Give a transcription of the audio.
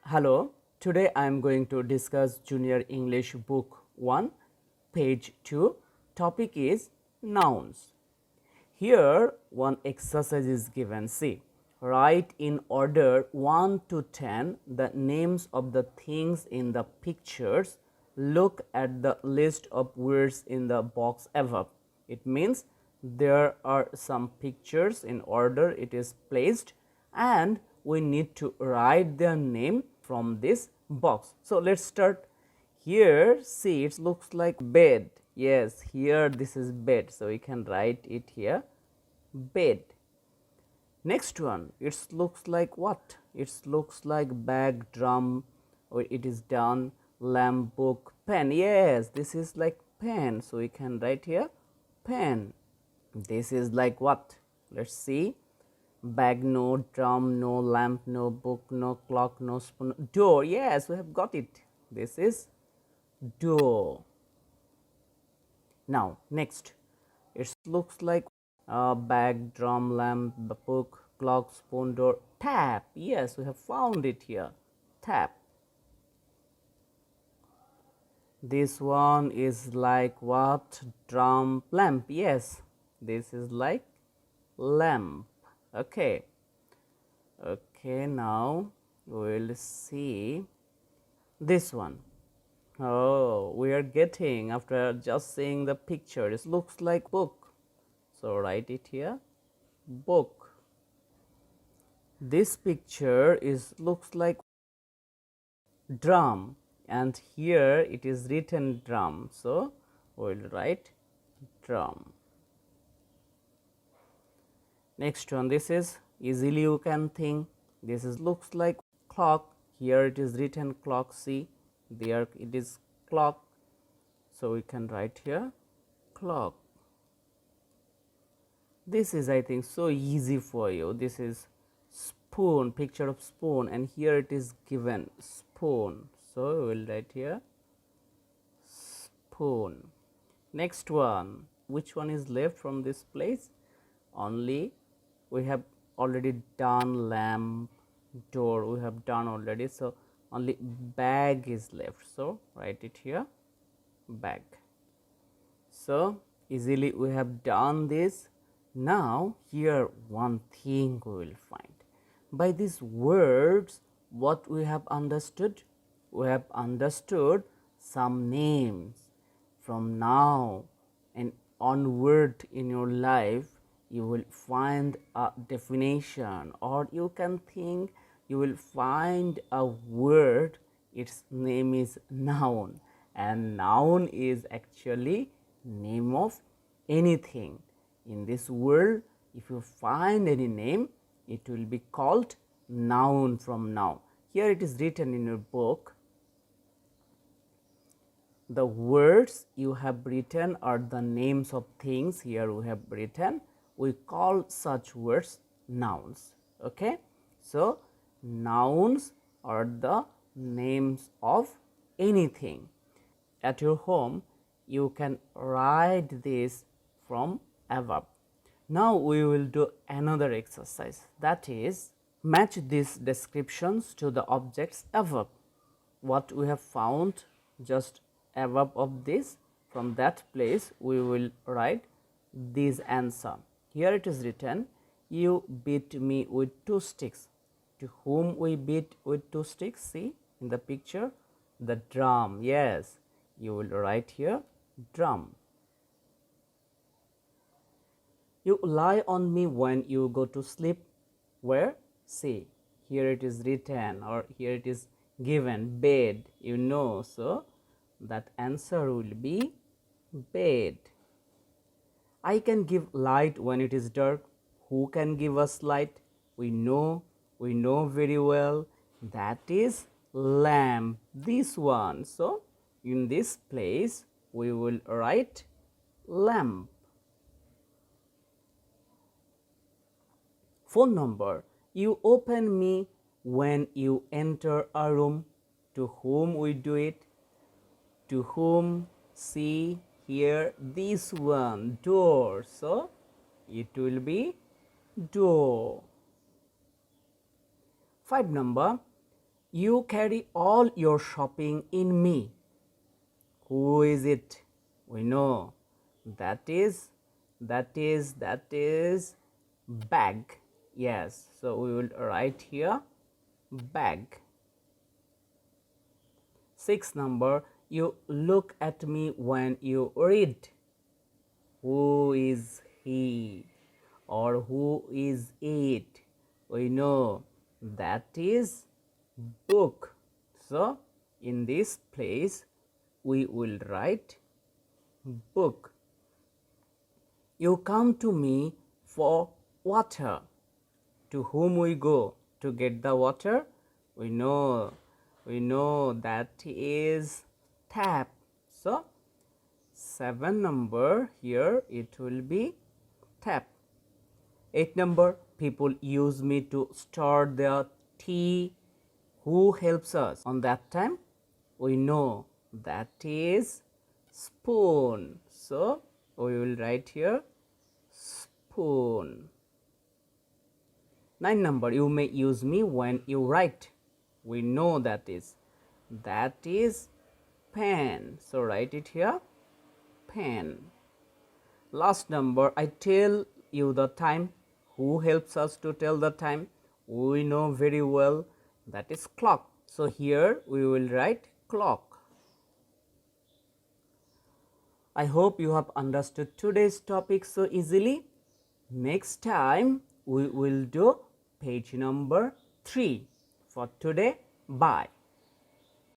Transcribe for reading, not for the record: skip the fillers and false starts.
Hello, today I am going to discuss Junior English Book 1, page 2. Topic is nouns. Here one exercise is given. See, write in order 1 to 10 the names of the things in the pictures. Look at the list of words in the box above. It means there are some pictures in order it is placed and we need to write their name from this box. So, let us start. Here see it looks like bed. Yes, here this is bed. So, we can write it here bed. Next one, it looks like what? It looks like bag, drum, or it is done, lamp, book, pen. Yes, this is like pen. So, we can write here pen. This is like what? Let us see. Bag, no, drum, no, lamp, no, book, no, clock, no, spoon, door. Yes, we have got it. This is door. Now, next, it looks like bag, drum, lamp, book, clock, spoon, door, tap. Yes, we have found it here. Tap. This one is like what? Drum, lamp. Yes, this is like lamp. Okay. Okay, now we will see this one. Oh, we are getting after just seeing the picture. It looks like book. So write it here, book. This picture looks like drum, and here it is written drum. So we will write drum. Next one, this is easily you can think. This is looks like clock. Here it is written clock. See, there it is clock. So we can write here clock. This is I think so easy for you. This is spoon, picture of spoon, and here it is given spoon. So we will write here spoon. Next one, which one is left from this place? Only we have already done lamp, door we have done already. So only bag is left. So write it here bag. So easily we have done this. Now here one thing we will find. By these words, what we have understood? We have understood some names. From now and onward in your life, you will find a definition, or you can think you will find a word, its name is noun, and noun is actually name of anything. In this world, if you find any name, it will be called noun from now. Here it is written in your book. The words you have written are the names of things. Here we have written, we call such words nouns. Okay. So, nouns are the names of anything. At your home, you can write this from above. Now, we will do another exercise, that is match these descriptions to the objects above. What we have found just above of this, from that place we will write this answer. Here it is written, you beat me with 2 sticks. To whom we beat with 2 sticks? See in the picture, the drum. Yes, you will write here drum. You lie on me when you go to sleep. Where? See, here it is written, or here it is given, bed, you know. So that answer will be bed. I can give light when it is dark. Who can give us light? We know very well, that is lamp, this one. So in this place we will write lamp. Phone number, you open me when you enter a room. To whom we do it? To whom? See here, this one, door. So it will be door. 5 number, You carry all your shopping in me. Who is it? We know that is bag. Yes, so we will write here bag. 6 number, you look at me when you read. Who is he or who is it? We know that is book. So in this place we will write book. You come to me for water. To whom we go to get the water? We know that is tap. So 7 number, here it will be tap. 8 number, people use me to stir their tea. Who helps us on that time? We know that is spoon. So we will write here spoon. 9 number, you may use me when you write. We know that is pen. So write it here pen. Last number, I tell you the time. Who helps us to tell the time? We know very well that is clock. So here we will write clock. I hope you have understood today's topic so easily. Next time we will do page number 3. For today, bye.